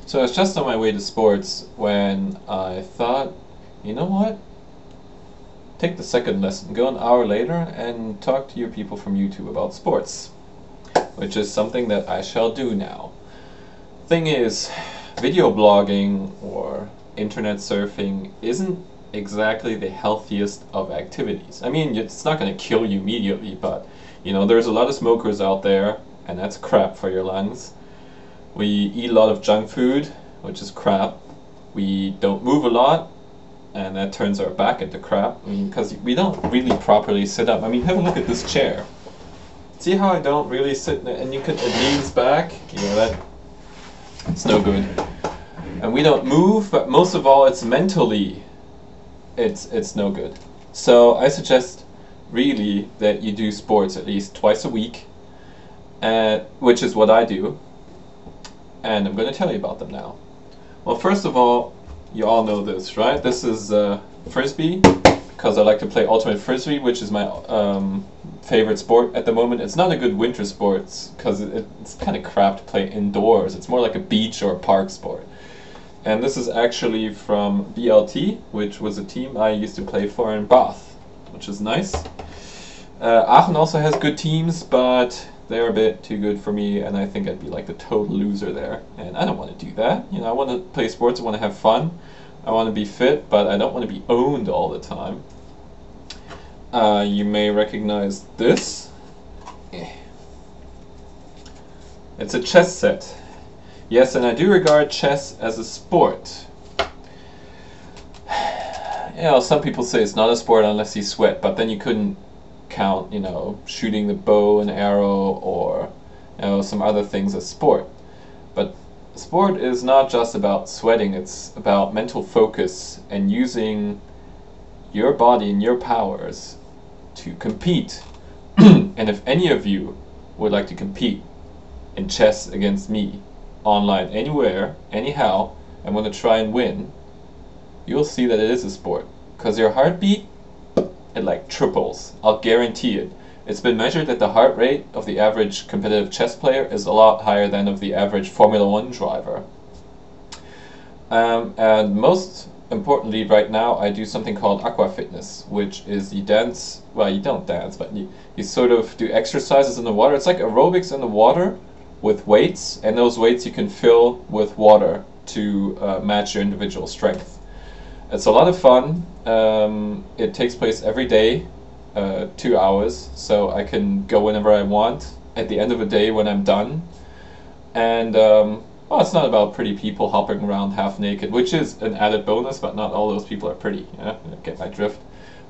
So I was just on my way to sports when I thought, you know what? Take the second lesson, go an hour later and talk to your people from YouTube about sports, which is something that I shall do now. Thing is, video blogging or internet surfing isn't exactly the healthiest of activities. I mean, it's not going to kill you immediately, but you know, there's a lot of smokers out there, and that's crap for your lungs. We eat a lot of junk food, which is crap. We don't move a lot, and that turns our back into crap. I mean, because we don't really properly sit up. I mean, have a look at this chair. See how I don't really sit, and you could, it leans back. You know, that it's no good. And we don't move, but most of all, it's mentally, it's no good. So I suggest really that you do sports at least twice a week, which is what I do. And I'm going to tell you about them now. Well, first of all, you all know this, right? This is Frisbee, because I like to play Ultimate Frisbee, which is my favorite sport at the moment. It's not a good winter sport, because it's kind of crap to play indoors. It's more like a beach or a park sport. And this is actually from BLT, which was a team I used to play for in Bath, which is nice. Aachen also has good teams, but they're a bit too good for me, and I think I'd be like the total loser there. And I don't want to do that. You know, I want to play sports, I want to have fun, I want to be fit, but I don't want to be owned all the time. You may recognize this. It's a chess set. Yes, and I do regard chess as a sport. You know, some people say it's not a sport unless you sweat, but then you couldn't count, you know, shooting the bow and arrow or, you know, some other things as sport. But sport is not just about sweating, it's about mental focus and using your body and your powers to compete. And if any of you would like to compete in chess against me, online, anywhere, anyhow, and want to try and win, you'll see that it is a sport. Because your heartbeat, it like triples. I'll guarantee it. It's been measured that the heart rate of the average competitive chess player is a lot higher than of the average Formula 1 driver. And most importantly, right now, I do something called aqua fitness, which is you dance, well, you don't dance, but you sort of do exercises in the water. It's like aerobics in the water with weights, and those weights you can fill with water to match your individual strength. It's a lot of fun. It takes place every day, 2 hours, so I can go whenever I want at the end of the day when I'm done. And well, it's not about pretty people hopping around half naked, which is an added bonus, but not all those people are pretty. Yeah, you get my drift.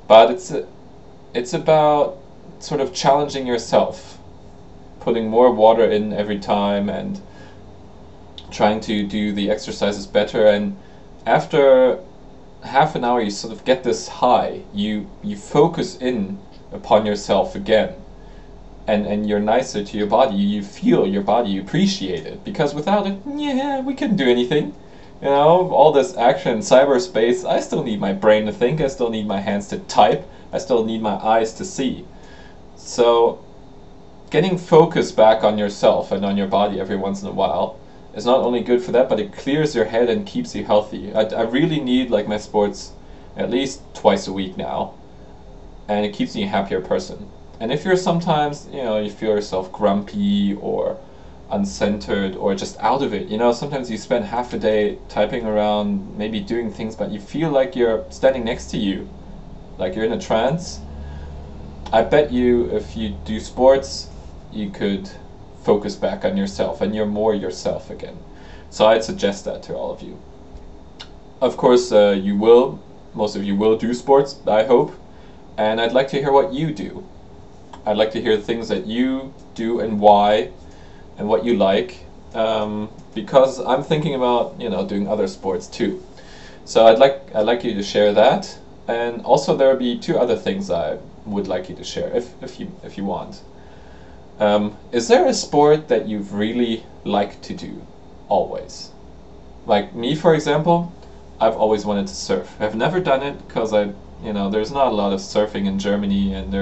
But it's about sort of challenging yourself, putting more water in every time and trying to do the exercises better. And after half an hour you sort of get this high, you focus in upon yourself again, and you're nicer to your body, you feel your body, you appreciate it, because without it, yeah, we couldn't do anything. You know, all this action in cyberspace, I still need my brain to think, I still need my hands to type, I still need my eyes to see. So getting focus back on yourself and on your body every once in a while is not only good for that, but it clears your head and keeps you healthy. I really need like my sports at least twice a week now, and it keeps me a happier person. And if you're sometimes, you know, you feel yourself grumpy or uncentered or just out of it, you know, sometimes you spend half a day typing around, maybe doing things, but you feel like you're standing next to you, like you're in a trance. I bet you if you do sports, you could focus back on yourself and you're more yourself again. So I'd suggest that to all of you. Of course, most of you will do sports, I hope, and I'd like to hear what you do. I'd like to hear the things that you do and why, and what you like, because I'm thinking about, you know, doing other sports too. So I'd like you to share that, and also there will be two other things I would like you to share if you want. Is there a sport that you've really liked to do, always? Like me, for example, I've always wanted to surf. I've never done it because there's not a lot of surfing in Germany, and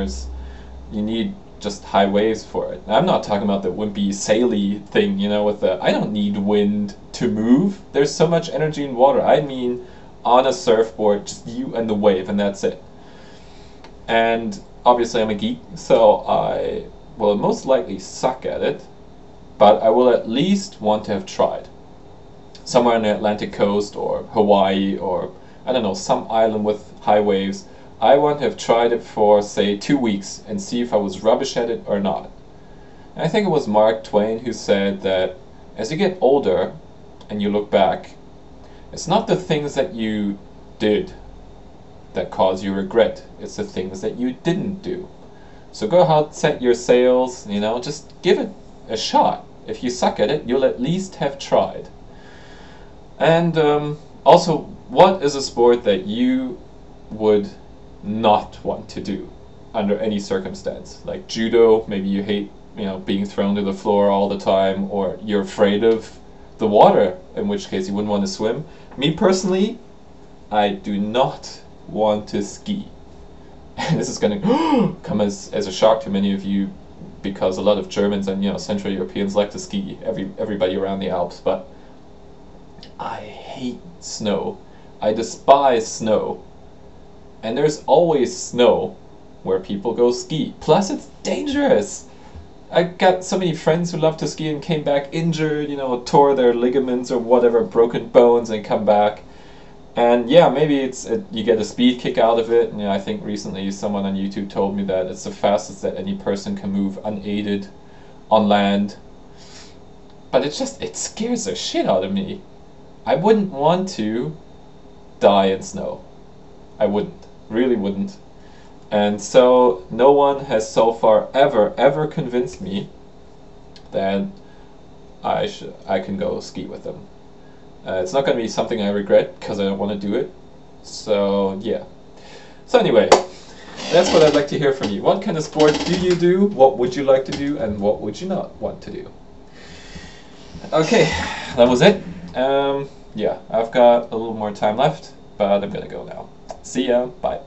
you need just high waves for it. I'm not talking about the wimpy saily thing, you know, with the I don't need wind to move. There's so much energy in water. I mean on a surfboard, just you and the wave, and that's it. And obviously I'm a geek, so I will most likely suck at it, but I will at least want to have tried. Somewhere on the Atlantic coast or Hawaii or I don't know, some island with high waves. I want to have tried it for, say, 2 weeks and see if I was rubbish at it or not. And I think it was Mark Twain who said that as you get older and you look back, it's not the things that you did that cause you regret, it's the things that you didn't do. So go out, set your sails, you know, just give it a shot. If you suck at it, you'll at least have tried. And also, what is a sport that you would not want to do under any circumstance? Like judo, maybe you hate, you know, being thrown to the floor all the time, or you're afraid of the water, in which case you wouldn't want to swim. Me personally, I do not want to ski. And this is going to come as a shock to many of you, because a lot of Germans and, you know, Central Europeans like to ski, everybody around the Alps, but I hate snow. I despise snow. And there's always snow where people go ski. Plus it's dangerous. I got so many friends who love to ski and came back injured, you know, tore their ligaments or whatever, broken bones, and come back. And yeah, maybe you get a speed kick out of it. And yeah, I think recently someone on YouTube told me that it's the fastest that any person can move unaided on land. But it scares the shit out of me. I wouldn't want to die in snow. I wouldn't. Really wouldn't. And so no one has so far ever convinced me that I can go ski with them. It's not going to be something I regret because I don't want to do it. So yeah. So anyway, that's what I'd like to hear from you. What kind of sport do you do? What would you like to do? And what would you not want to do? Okay, that was it. Yeah, I've got a little more time left, but I'm gonna go now. See ya, bye.